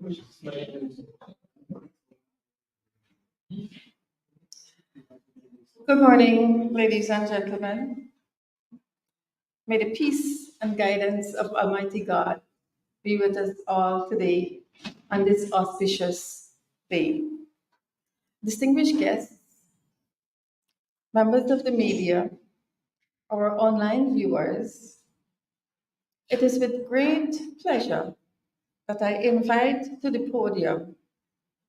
Good morning, ladies and gentlemen. May the peace and guidance of Almighty God be with us all today on this auspicious day. Distinguished guests, members of the media, our online viewers, it is with great pleasure that I invite to the podium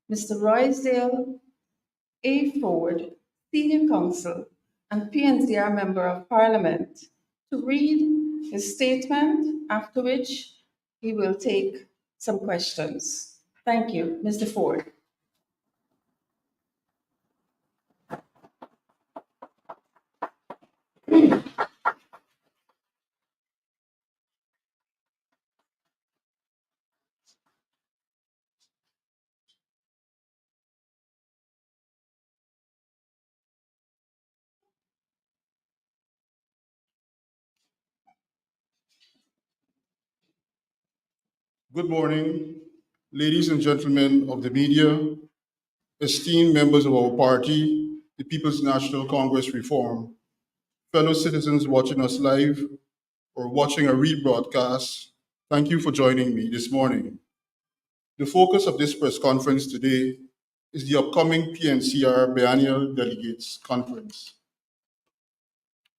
Mr. Roysdale A. Ford, Senior Counsel and PNCR Member of Parliament, to read his statement, after which he will take some questions. Thank you, Mr. Ford. Good morning, ladies and gentlemen of the media, esteemed members of our party, the People's National Congress Reform, fellow citizens watching us live or watching a rebroadcast, thank you for joining me this morning. The focus of this press conference today is the upcoming PNCR Biennial Delegates Conference.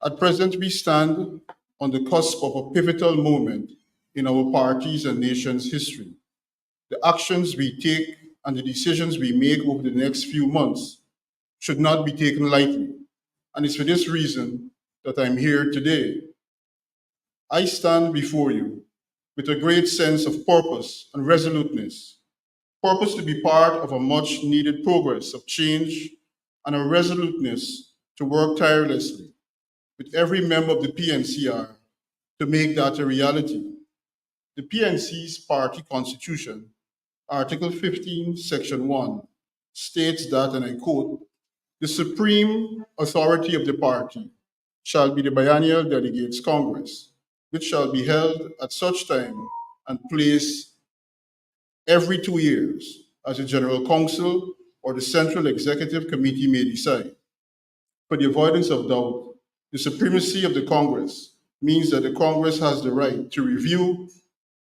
At present, we stand on the cusp of a pivotal moment in our party's and nation's history. The actions we take and the decisions we make over the next few months should not be taken lightly, and it's for this reason that I'm here today. I stand before you with a great sense of purpose and resoluteness, purpose to be part of a much needed progress of change, and a resoluteness to work tirelessly with every member of the PNCR to make that a reality. The PNC's party constitution, Article 15, Section 1, states that, and I quote, "The supreme authority of the party shall be the Biennial Delegates Congress, which shall be held at such time and place every 2 years, as the General Council or the Central Executive Committee may decide. For the avoidance of doubt, the supremacy of the Congress means that the Congress has the right to review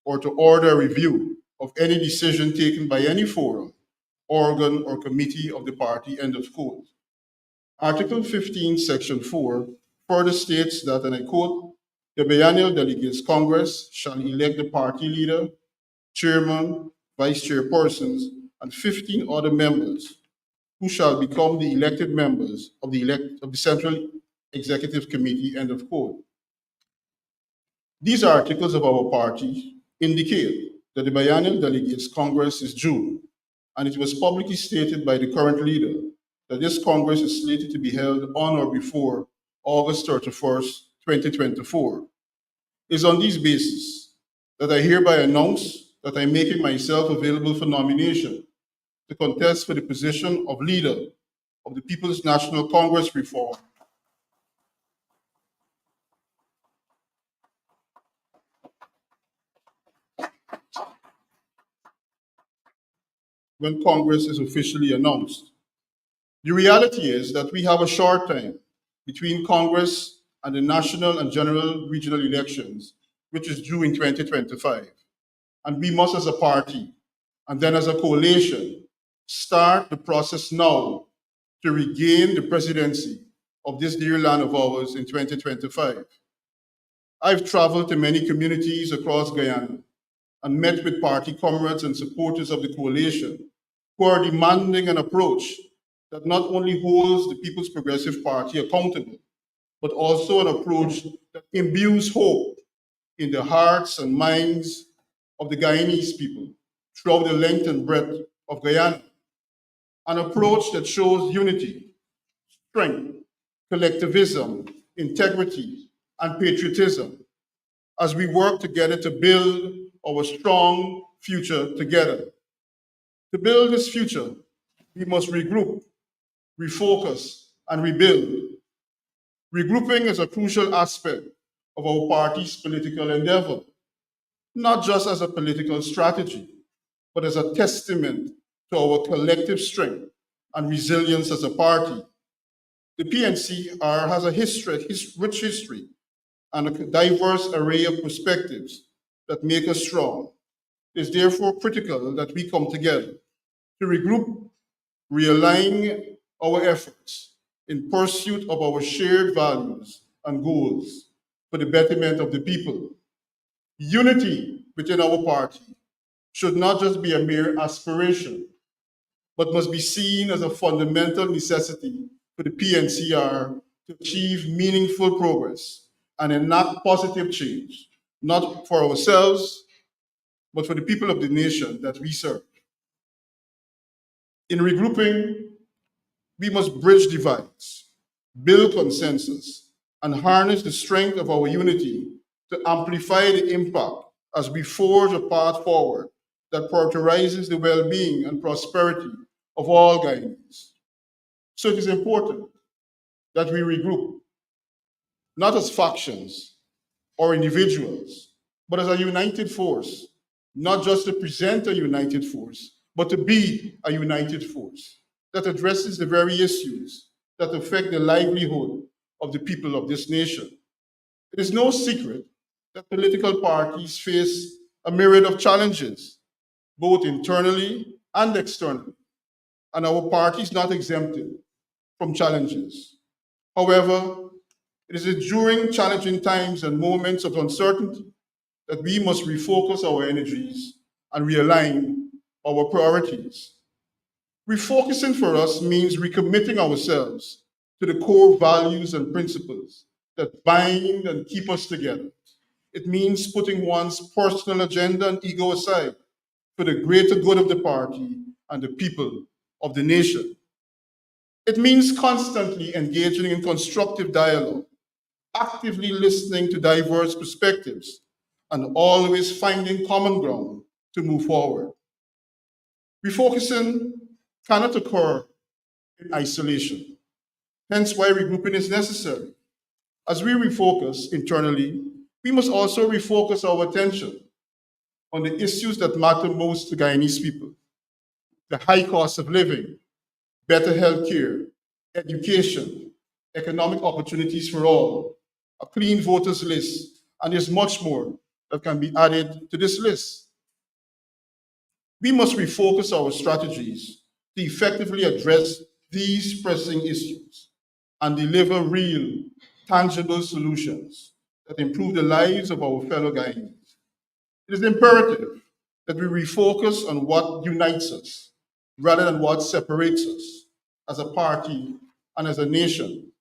or to order a review of any decision taken by any forum, organ, or committee of the party," end of quote. Article 15, Section 4 further states that, and I quote, "The Biennial Delegates Congress shall elect the party leader, chairman, vice chairpersons, and 15 other members who shall become the elected members of the Central Executive Committee," end of quote. These articles of our party indicate that the Biennial Delegates Congress is due, and it was publicly stated by the current leader that this Congress is slated to be held on or before August 31st, 2024. It is on these basis that I hereby announce that I'm making myself available for nomination to contest for the position of leader of the People's National Congress Reform when Congress is officially announced. The reality is that we have a short time between Congress and the national and general regional elections, which is due in 2025. And we must, as a party, and then as a coalition, start the process now to regain the presidency of this dear land of ours in 2025. I've traveled to many communities across Guyana and met with party comrades and supporters of the coalition who are demanding an approach that not only holds the People's Progressive Party accountable, but also an approach that imbues hope in the hearts and minds of the Guyanese people throughout the length and breadth of Guyana. An approach that shows unity, strength, collectivism, integrity, and patriotism as we work together to build our strong future together. To build this future, we must regroup, refocus, and rebuild. Regrouping is a crucial aspect of our party's political endeavor, not just as a political strategy, but as a testament to our collective strength and resilience as a party. The PNCR has a rich history and a diverse array of perspectives that make us strong. It is therefore critical that we come together to regroup, realign our efforts in pursuit of our shared values and goals for the betterment of the people. Unity within our party should not just be a mere aspiration, but must be seen as a fundamental necessity for the PNCR to achieve meaningful progress and enact positive change, not for ourselves, but for the people of the nation that we serve. In regrouping, we must bridge divides, build consensus, and harness the strength of our unity to amplify the impact as we forge a path forward that prioritizes the well being and prosperity of all Guyanese. So it is important that we regroup, not as factions or individuals, but as a united force, not just to present a united force, but to be a united force that addresses the very issues that affect the livelihood of the people of this nation. It is no secret that political parties face a myriad of challenges, both internally and externally, and our party is not exempted from challenges. However, it is during challenging times and moments of uncertainty that we must refocus our energies and realign our priorities. Refocusing for us means recommitting ourselves to the core values and principles that bind and keep us together. It means putting one's personal agenda and ego aside for the greater good of the party and the people of the nation. It means constantly engaging in constructive dialogue, actively listening to diverse perspectives, and always finding common ground to move forward. Refocusing cannot occur in isolation, hence why regrouping is necessary. As we refocus internally, we must also refocus our attention on the issues that matter most to Guyanese people: the high cost of living, better health care, education, economic opportunities for all, a clean voters list, and there's much more that can be added to this list. We must refocus our strategies to effectively address these pressing issues and deliver real, tangible solutions that improve the lives of our fellow Guyanese. It is imperative that we refocus on what unites us rather than what separates us as a party and as a nation.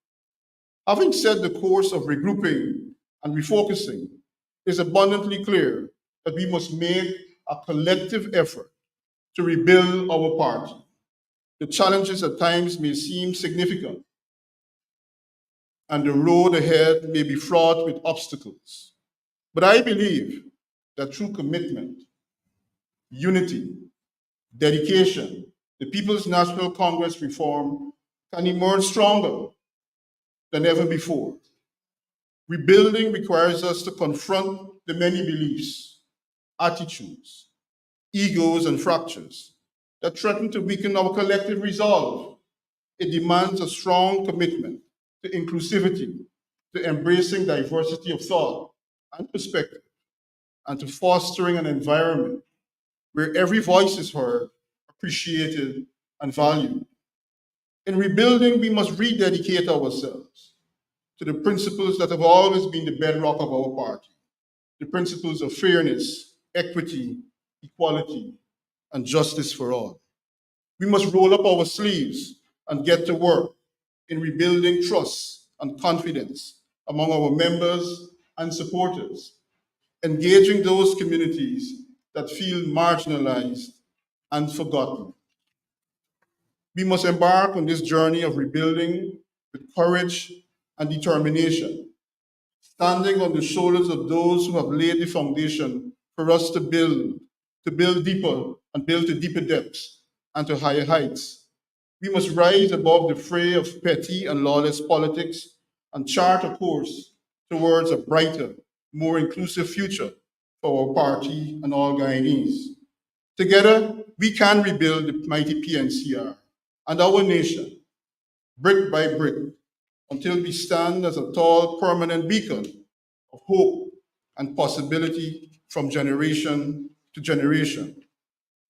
Having set the course of regrouping and refocusing, it is abundantly clear that we must make a collective effort to rebuild our party. The challenges at times may seem significant, and the road ahead may be fraught with obstacles. But I believe that through commitment, unity, dedication, the People's National Congress reform can emerge stronger than ever before. Rebuilding requires us to confront the many beliefs, attitudes, egos, and fractures that threaten to weaken our collective resolve. It demands a strong commitment to inclusivity, to embracing diversity of thought and perspective, and to fostering an environment where every voice is heard, appreciated, and valued. In rebuilding, we must rededicate ourselves to the principles that have always been the bedrock of our party: the principles of fairness, equity, equality, and justice for all. We must roll up our sleeves and get to work in rebuilding trust and confidence among our members and supporters, engaging those communities that feel marginalized and forgotten. We must embark on this journey of rebuilding with courage and determination, standing on the shoulders of those who have laid the foundation for us to build deeper and build to deeper depths and to higher heights. We must rise above the fray of petty and lawless politics and chart a course towards a brighter, more inclusive future for our party and all Guyanese. Together, we can rebuild the mighty PNCR and our nation, brick by brick, until we stand as a tall, permanent beacon of hope and possibility from generation to generation.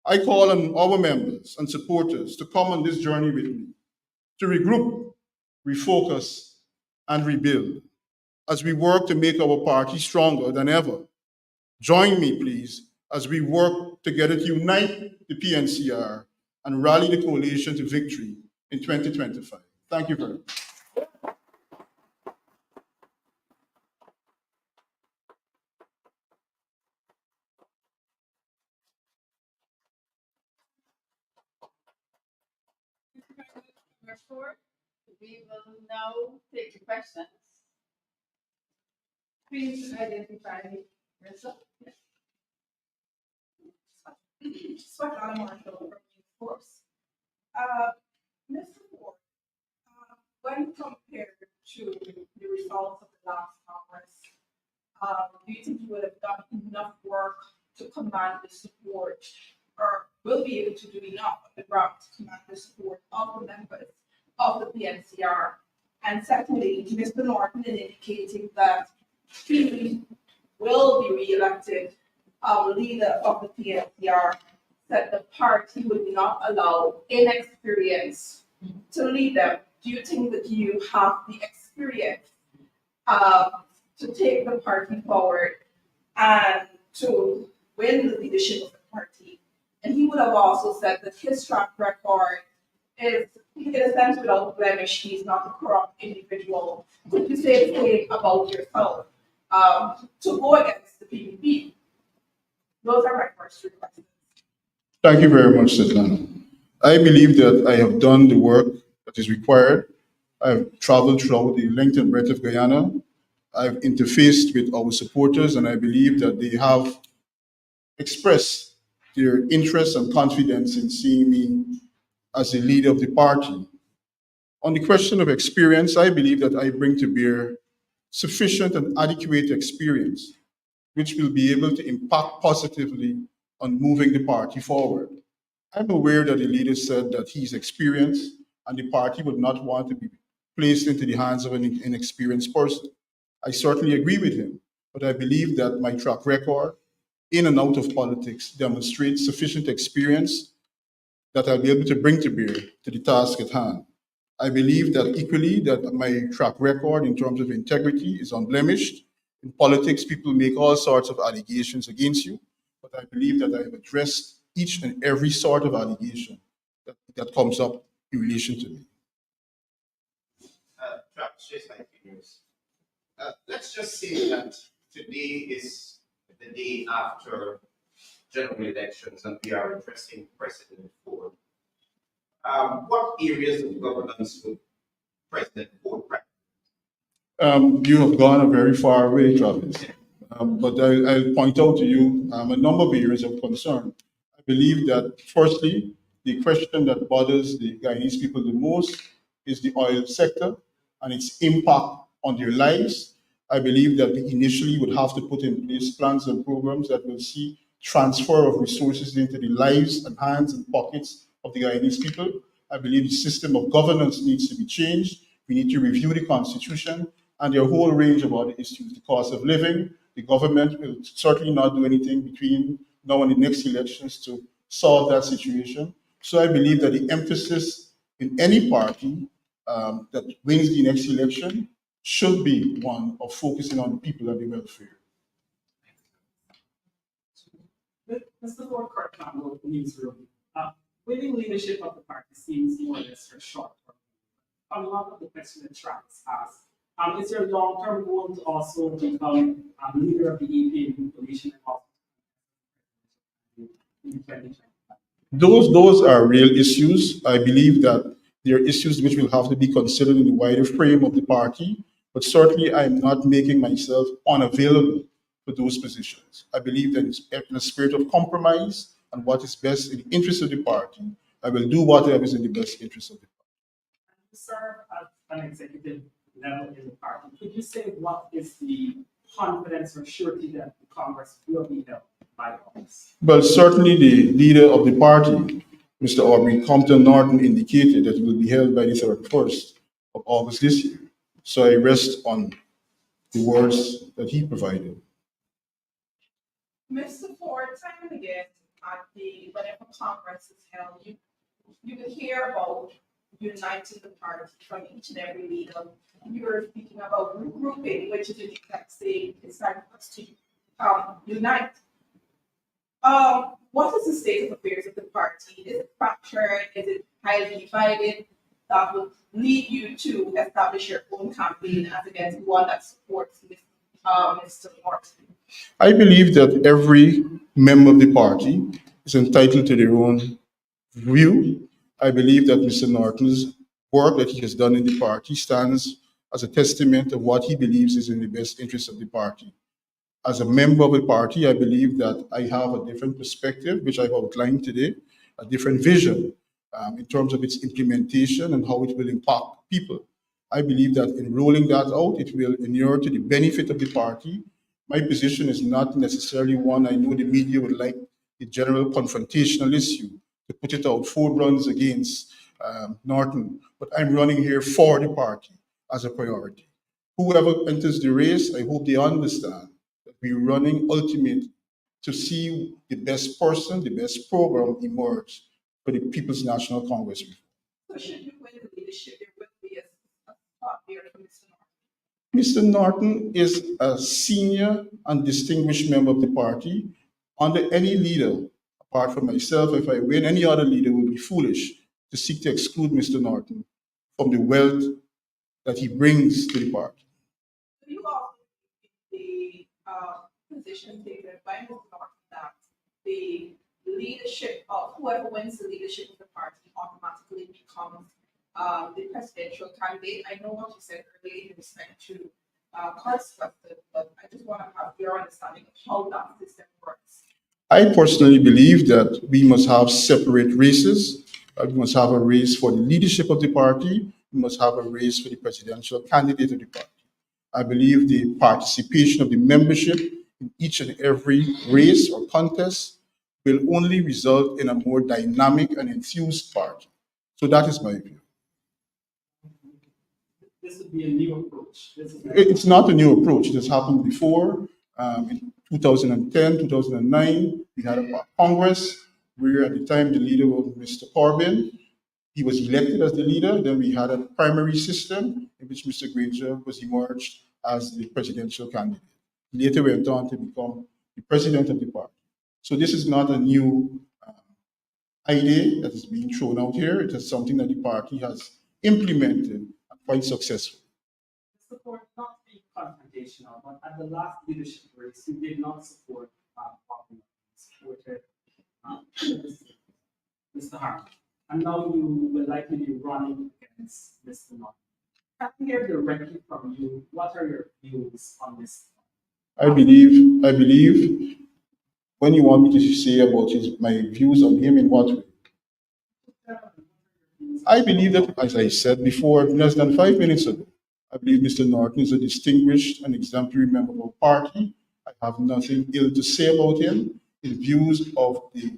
I call on our members and supporters to come on this journey with me, to regroup, refocus, and rebuild as we work to make our party stronger than ever. Join me, please, as we work together to unite the PNCR and rally the coalition to victory in 2025. Thank you very much. Number four, we will now take the questions. Please identify yourself. Yes. Svetlana Marshall from Youth Force. Uh, Mr. Ford, when compared to the results of the last Congress, do you think you would have done enough work to command the support, or will be able to do enough on the ground to command the support of the members of the PNCR? And secondly, Mr. Norton is indicating that he will be re-elected leader of the PNCR, that the party would not allow inexperience to lead them. Do you think that you have the experience uh, to take the party forward and to win the leadership of the party? And he would have also said that his track record is, in a sense, without blemish. He's not a corrupt individual. Could you say the same about yourself to go against the PPP? Those are my first three questions. Thank you very much, Svetlana. I believe that I have done the work that is required. I've traveled throughout the length and breadth of Guyana. I've interfaced with our supporters, and I believe that they have expressed their interest and confidence in seeing me as the leader of the party. On the question of experience, I believe that I bring to bear sufficient and adequate experience, which will be able to impact positively on moving the party forward. I'm aware that the leader said that he's experienced and the party would not want to be placed into the hands of an inexperienced person. I certainly agree with him, but I believe that my track record in and out of politics demonstrates sufficient experience that I'll be able to bring to bear to the task at hand. I believe that equally that my track record in terms of integrity is unblemished. In politics, people make all sorts of allegations against you, but I believe that I have addressed each and every sort of allegation that comes up in relation to me. Travis, just like yours. Let's just say that today is the day after general elections and we are addressing President Ford. What areas of governance would President Ford practice? You have gone a very far way, Travis. But I'll point out to you a number of areas of concern. I believe that, firstly, the question that bothers the Guyanese people the most is the oil sector and its impact on their lives. I believe that we initially would have to put in place plans and programs that will see transfer of resources into the lives and hands and pockets of the Guyanese people. I believe the system of governance needs to be changed. We need to review the constitution and there are a whole range of other issues. The cost of living, the government will certainly not do anything between now and the next elections to solve that situation. So I believe that the emphasis in any party that wins the next election should be one of focusing on the people and the welfare. Mr. Lord Kirkland, newsroom. Winning leadership of the party seems more or less a short term. A lot of the question that Travis asked. Is there a long-term goal to also become leader of the EP coalition in 2025? Those are real issues. I believe that they are issues which will have to be considered in the wider frame of the party, but certainly I am not making myself unavailable for those positions. I believe that in a spirit of compromise and what is best in the interest of the party, I will do whatever is in the best interest of the party. You serve at an executive level in the party. Could you say what is the confidence or surety that the Congress will be held by the office? Well, certainly the leader of the party, Mr. Aubrey Compton Norton, indicated that it will be held by the 31st of August this year. So I rest on the words that he provided. Mr. Ford, time and again, at the, whenever Congress is held, you will hear about uniting the party from each and every leader. You were speaking about regrouping, which is the exact same, it's time for us to unite. What is the state of affairs of the party? Is it fractured? Is it highly divided? That would lead you to establish your own campaign as against one that supports Mr. Morton. I believe that every member of the party is entitled to their own view. I believe that Mr. Norton's work that he has done in the party stands as a testament of what he believes is in the best interest of the party. As a member of a party, I believe that I have a different perspective, which I've outlined today, a different vision in terms of its implementation and how it will impact people. I believe that in rolling that out, it will inure to the benefit of the party. My position is not necessarily one I know the media would like the general confrontational issue to put it out four runs against Norton, but I'm running here for the party as a priority. Whoever enters the race, I hope they understand that we're running ultimate to see the best person, the best program emerge for the People's National Congress. So should you win the leadership, there will be a spot there for Mr. Norton. Mr. Norton is a senior and distinguished member of the party. Under any leader, apart from myself, if I win, any other leader will be foolish to seek to exclude Mr. Norton from the wealth that he brings to the party. Do you also think the position taken by Mr. Norton that the leadership of whoever wins the leadership of the party automatically becomes the presidential candidate? I know what you said earlier in respect to Kurt's question, but I just want to have your understanding of how that system works. I personally believe that we must have separate races. We must have a race for the leadership of the party. We must have a race for the presidential candidate of the party. I believe the participation of the membership in each and every race or contest will only result in a more dynamic and enthused party. So that is my view. This would be a new approach. This is It's not a new approach. It has happened before. In 2010, 2009, we had a Congress where at the time the leader was Mr. Corbyn. He was elected as the leader. Then we had a primary system in which Mr. Granger was emerged as the presidential candidate. Later went on to become the president of the party. So this is not a new idea that is being thrown out here. It is something that the party has implemented quite successfully. support not being confrontational, but at the last leadership race, you did not support Bobby, you supported Mr. Hart. And now you will likely be running against Mr. Norton. Can we hear directly from you? What are your views on this? I believe when you want me to say about my views on him in what way? I believe that, as I said before, less than 5 minutes ago, I believe Mr. Norton is a distinguished and exemplary member of our party. I have nothing ill to say about him. His views of the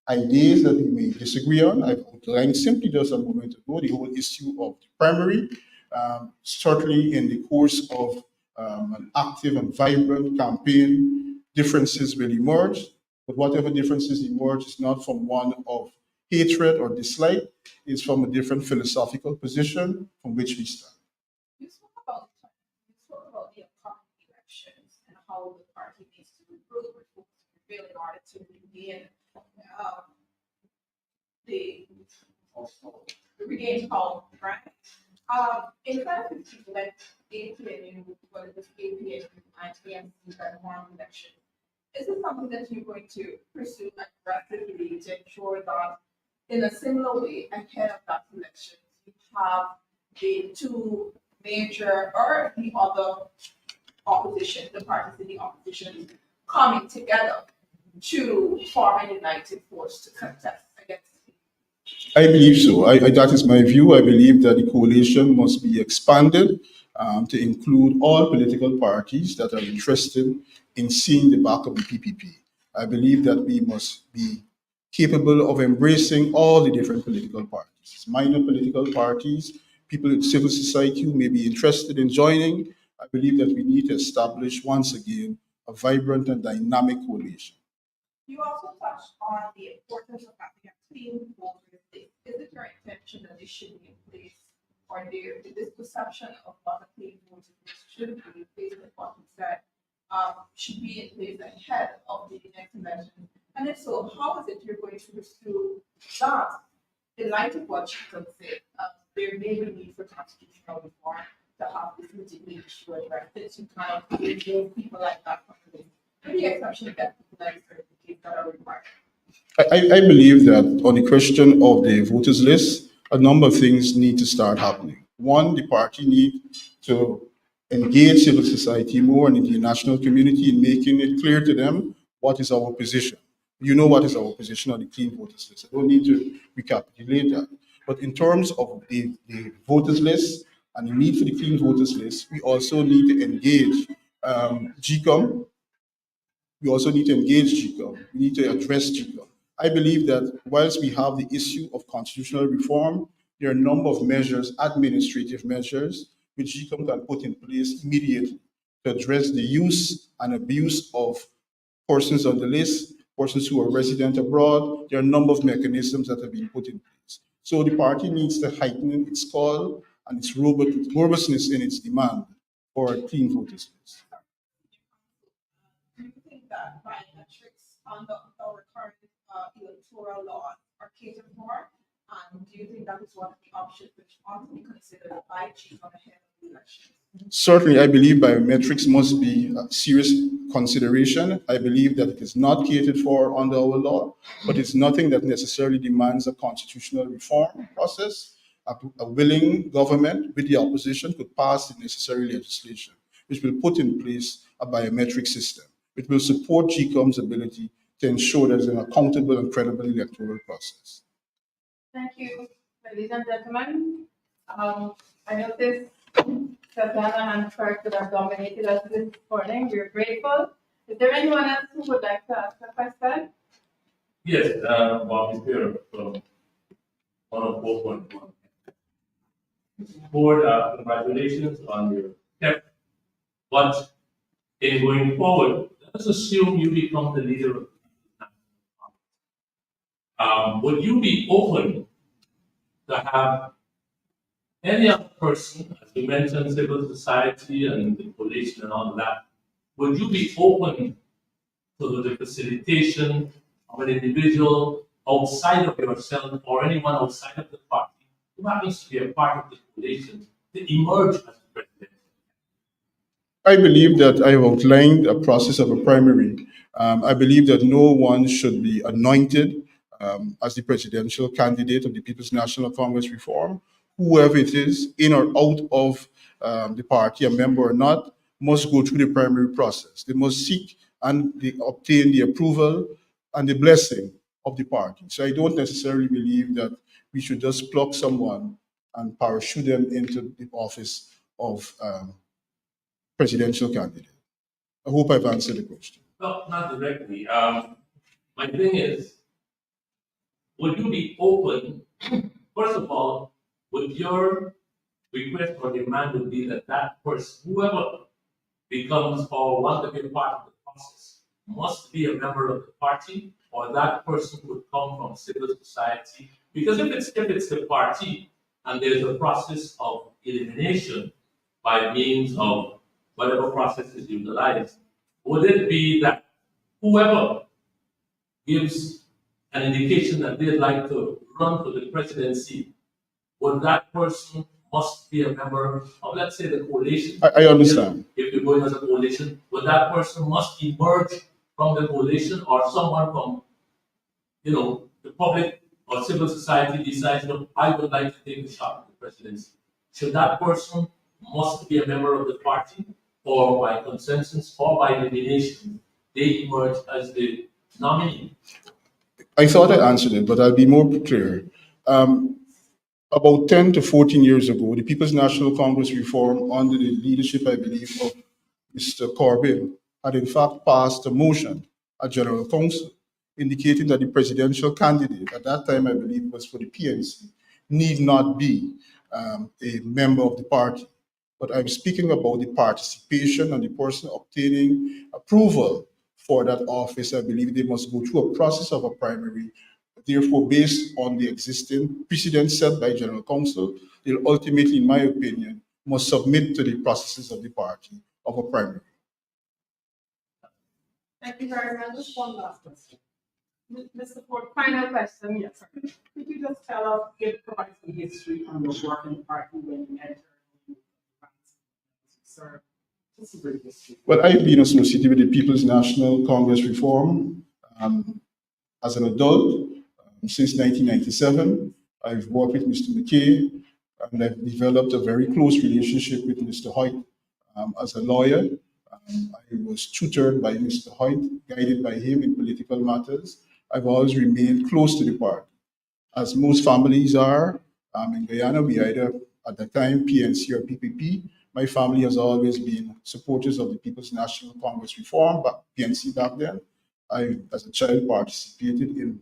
ideas that we may disagree on, I've outlined simply just a moment ago the whole issue of the primary. Certainly, in the course of an active and vibrant campaign, differences will emerge. But whatever differences emerge is not from one of hatred or dislike, it's from a different philosophical position from which we stand. You spoke about the upcoming elections and how the party needs to recruit reforms to prevail in order to regain the regain power, right? In fact, people like APNU, whether it's APNU, ITMC, that one election, is it something that you're going to pursue aggressively to ensure that in a similar way ahead of that election, you have the two major or the other opposition, the parties in the opposition coming together to form a united force to contest against I believe so. That is my view. I believe that the coalition must be expanded to include all political parties that are interested in seeing the back of the PPP. I believe that we must be capable of embracing all the different political parties, minor political parties, people in civil society who may be interested in joining. I believe that we need to establish once again a vibrant and dynamic coalition. You also touched on the importance of having a clean voters list. Is it your intention that this should be in place, or this perception of what a clean voters list should be, based on what you said, should be in place ahead of the next election? And if so, how is it you're going to pursue that in light of what you can say? There may be need for constitutional reform to have this particular issue addressed to kind of remove people like that from the list. With the exception that people like certificates that are required. I believe that on the question of the voters list, a number of things need to start happening. One, the party need to engage civil society more and the international community in making it clear to them what is our position. You know what is our position on the clean voters list. I don't need to recapitulate that. But in terms of the voters list and the need for the clean voters list, we also need to engage GCOM. We also need to engage GCOM. We need to address GCOM. I believe that whilst we have the issue of constitutional reform, there are a number of measures, administrative measures, which GCOM can put in place immediately to address the use and abuse of persons on the list, persons who are resident abroad. There are a number of mechanisms that have been put in place. So the party needs to heighten its call and its robustness in its demand for a clean voters list. Do you think that biometrics under our current electoral law are catered for? And do you think that is one of the options which ought to be considered by chief on ahead of the elections? Certainly, I believe biometrics must be a serious consideration. I believe that it is not catered for under our law, but it's nothing that necessarily demands a constitutional reform process. A willing government with the opposition could pass the necessary legislation, which will put in place a biometric system, which will support GCOM's ability to ensure there's an accountable and credible electoral process. Thank you, ladies and gentlemen. I noticed Satana and Kirk would have dominated us this morning. We're grateful. Is there anyone else who would like to ask a question? Yes, Bob is here from 104.1. Board, congratulations on your step. But in going forward, let's assume you become the leader of the would you be open to have any other person, as you mentioned, civil society and the coalition and all of that, would you be open to the facilitation of an individual outside of yourself or anyone outside of the party who happens to be a part of the coalition to emerge as the president? I believe that I have outlined a process of a primary. I believe that no one should be anointed as the presidential candidate of the People's National Congress reform. Whoever it is, in or out of the party, a member or not, must go through the primary process. They must seek and obtain the approval and the blessing of the party. So I don't necessarily believe that we should just pluck someone and parachute them into the office of presidential candidate. I hope I've answered the question. Well, not directly. My thing is, would you be open, first of all, would your request or demand would be that that person, whoever becomes or wants to be a part of the process, must be a member of the party, or that person would come from civil society? Because if it's the party and there's a process of elimination by means of whatever process is utilized, would it be that whoever gives an indication that they'd like to run for the presidency, would that person must be a member of, let's say, the coalition? I understand. If you're going as a coalition, would that person must emerge from the coalition, or someone from, the public or civil society decides, look, I would like to take a shot at the presidency? Should that person must be a member of the party, or by consensus, or by elimination, they emerge as the nominee? I thought I answered it, but I'll be more clear. About 10 to 14 years ago, the People's National Congress reform, under the leadership, I believe, of Mr. Corbyn, had in fact passed a motion at General Council, indicating that the presidential candidate, at that time I believe was for the PNC, need not be a member of the party. But I'm speaking about the participation and the person obtaining approval for that office. I believe they must go through a process of a primary. Therefore, based on the existing precedent set by General Council, they'll ultimately, in my opinion, must submit to the processes of the party of a primary. Thank you very much. Just one last question. Mr. Ford, Final question, yes, sir. Could you just tell us, provide some history on your work in the party when you entered, sir? Just a brief history. Well, I've been associated with the People's National Congress Reform as an adult since 1997. I've worked with Mr. McKay, and I've developed a very close relationship with Mr. Hoyt as a lawyer. I was tutored by Mr. Hoyt, guided by him in political matters. I've always remained close to the party, as most families are. In Guyana, we either, at the time, PNC or PPP. My family has always been supporters of the People's National Congress Reform, but PNC back then. I, as a child, participated in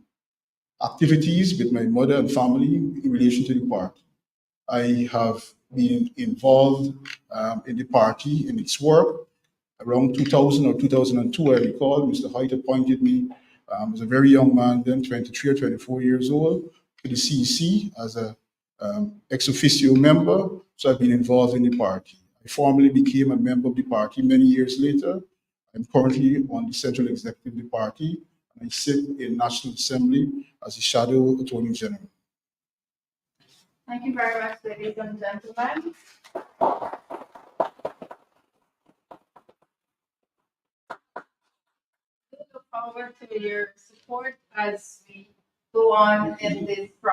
activities with my mother and family in relation to the party. I have been involved in the party, in its work. Around 2000 or 2002, I recall, Mr. Hoyt appointed me as a very young man, then 23 or 24 years old, to the CEC as a ex officio member. So I've been involved in the party. I formally became a member of the party many years later. I'm currently on the Central Executive of the party, and I sit in National Assembly as the Shadow Attorney General. Thank you very much, ladies and gentlemen. We look forward to your support as we go on in this process.